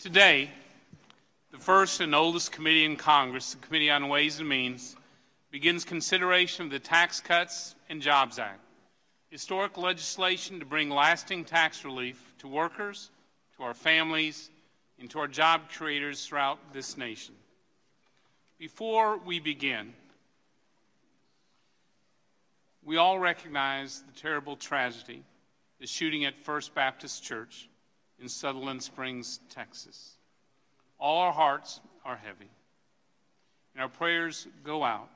Today, the first and oldest committee in Congress, the Committee on Ways and Means, begins consideration of the Tax Cuts and Jobs Act, historic legislation to bring lasting tax relief to workers, to our families, and to our job creators throughout this nation. Before we begin, we all recognize the terrible tragedy, the shooting at First Baptist Church in Sutherland Springs, Texas. All our hearts are heavy, and our prayers go out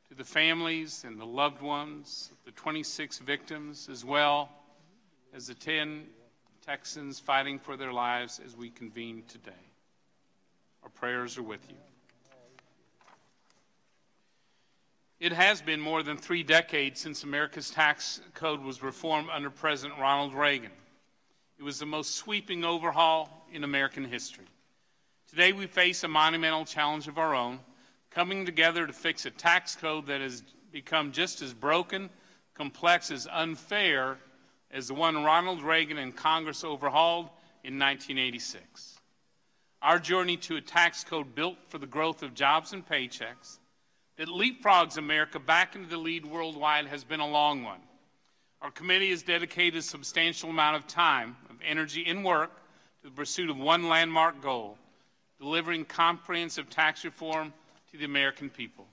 to the families and the loved ones of the 26 victims, as well as the 10 Texans fighting for their lives as we convene today. Our prayers are with you. It has been more than 3 decades since America's tax code was reformed under President Ronald Reagan. It was the most sweeping overhaul in American history. Today we face a monumental challenge of our own, coming together to fix a tax code that has become just as broken, complex, as unfair as the one Ronald Reagan and Congress overhauled in 1986. Our journey to a tax code built for the growth of jobs and paychecks that leapfrogs America back into the lead worldwide has been a long one. Our committee has dedicated a substantial amount of time, of energy, and work to the pursuit of one landmark goal: delivering comprehensive tax reform to the American people.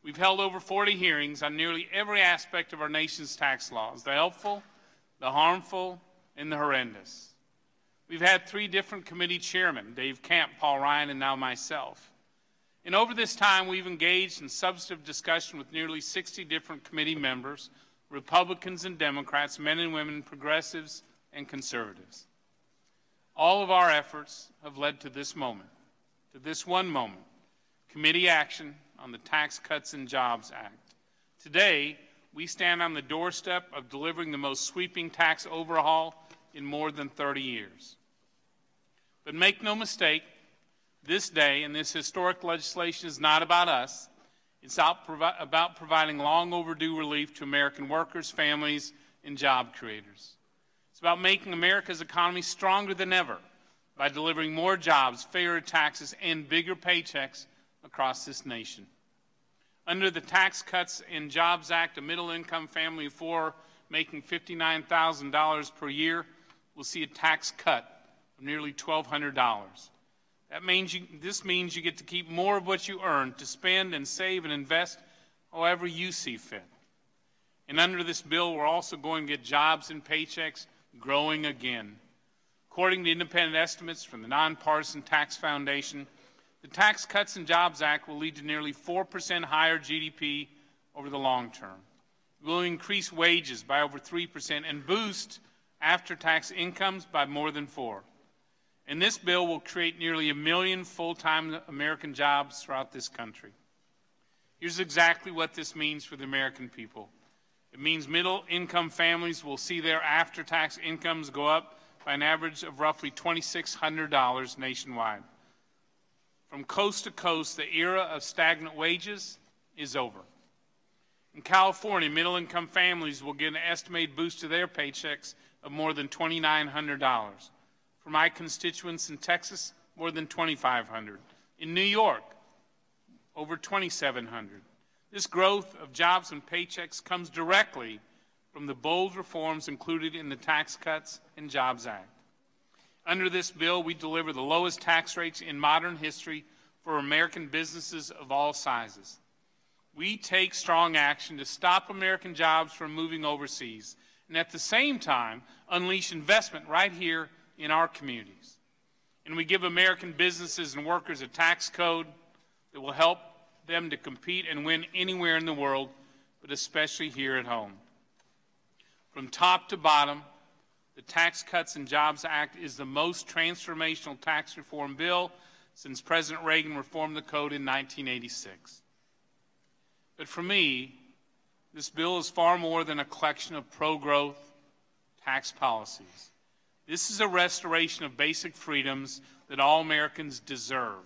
We've held over 40 hearings on nearly every aspect of our nation's tax laws: the helpful, the harmful, and the horrendous. We've had 3 different committee chairmen: Dave Camp, Paul Ryan, and now myself. And over this time, we've engaged in substantive discussion with nearly 60 different committee members, Republicans and Democrats, men and women, progressives and conservatives. All of our efforts have led to this moment, to this one moment: committee action on the Tax Cuts and Jobs Act. Today, we stand on the doorstep of delivering the most sweeping tax overhaul in more than 30 years. But make no mistake, this day and this historic legislation is not about us. It's about providing long overdue relief to American workers, families, and job creators. It's about making America's economy stronger than ever by delivering more jobs, fairer taxes, and bigger paychecks across this nation. Under the Tax Cuts and Jobs Act, a middle-income family of 4 making $59,000 per year will see a tax cut of nearly $1,200. This means you get to keep more of what you earn to spend and save and invest however you see fit. And under this bill, we're also going to get jobs and paychecks growing again. According to independent estimates from the Nonpartisan Tax Foundation, the Tax Cuts and Jobs Act will lead to nearly 4% higher GDP over the long term. It will increase wages by over 3% and boost after-tax incomes by more than 4%. And this bill will create nearly 1 million full-time American jobs throughout this country. Here's exactly what this means for the American people. It means middle-income families will see their after-tax incomes go up by an average of roughly $2,600 nationwide. From coast to coast, the era of stagnant wages is over. In California, middle-income families will get an estimated boost to their paychecks of more than $2,900. For my constituents in Texas, more than $2,500. In New York, over $2,700. This growth of jobs and paychecks comes directly from the bold reforms included in the Tax Cuts and Jobs Act. Under this bill, we deliver the lowest tax rates in modern history for American businesses of all sizes. We take strong action to stop American jobs from moving overseas, and at the same time, unleash investment right here in our communities. And we give American businesses and workers a tax code that will help them to compete and win anywhere in the world, but especially here at home. From top to bottom, the Tax Cuts and Jobs Act is the most transformational tax reform bill since President Reagan reformed the code in 1986. But for me, this bill is far more than a collection of pro-growth tax policies. This is a restoration of basic freedoms that all Americans deserve,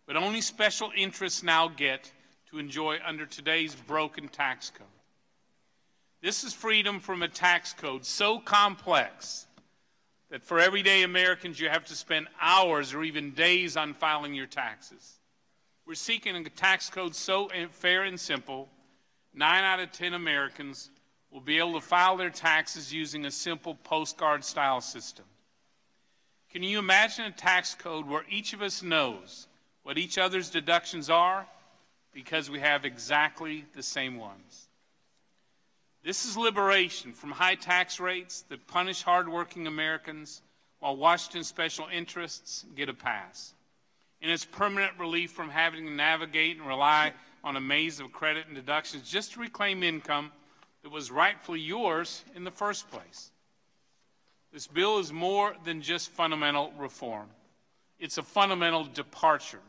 but only special interests now get to enjoy under today's broken tax code. This is freedom from a tax code so complex that for everyday Americans, you have to spend hours or even days on filing your taxes. We're seeking a tax code so fair and simple, 9 out of 10 Americans will be able to file their taxes using a simple postcard style system. Can you imagine a tax code where each of us knows what each other's deductions are because we have exactly the same ones? This is liberation from high tax rates that punish hardworking Americans while Washington special interests get a pass. And it's permanent relief from having to navigate and rely on a maze of credit and deductions just to reclaim income that was rightfully yours in the first place. This bill is more than just fundamental reform. It's a fundamental departure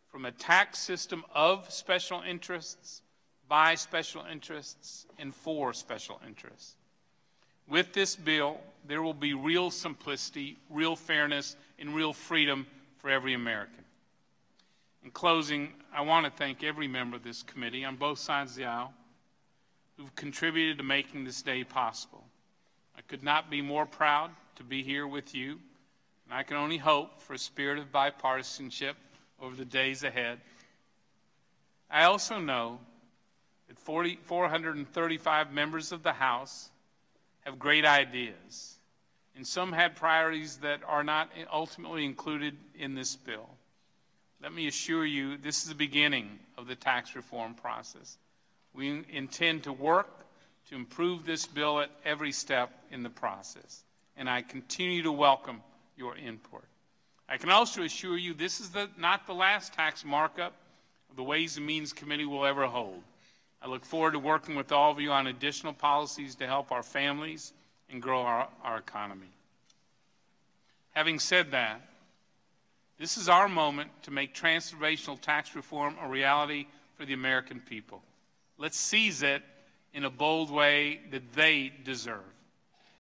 from a tax system of special interests, by special interests, and for special interests. With this bill, there will be real simplicity, real fairness, and real freedom for every American. In closing, I want to thank every member of this committee on both sides of the aisle who've contributed to making this day possible. I could not be more proud to be here with you, and I can only hope for a spirit of bipartisanship over the days ahead. I also know that 435 members of the House have great ideas, and some had priorities that are not ultimately included in this bill. Let me assure you, this is the beginning of the tax reform process. We intend to work to improve this bill at every step in the process, and I continue to welcome your input. I can also assure you this is not the last tax markup the Ways and Means Committee will ever hold. I look forward to working with all of you on additional policies to help our families and grow our economy. Having said that, this is our moment to make transformational tax reform a reality for the American people. Let's seize it in a bold way that they deserve.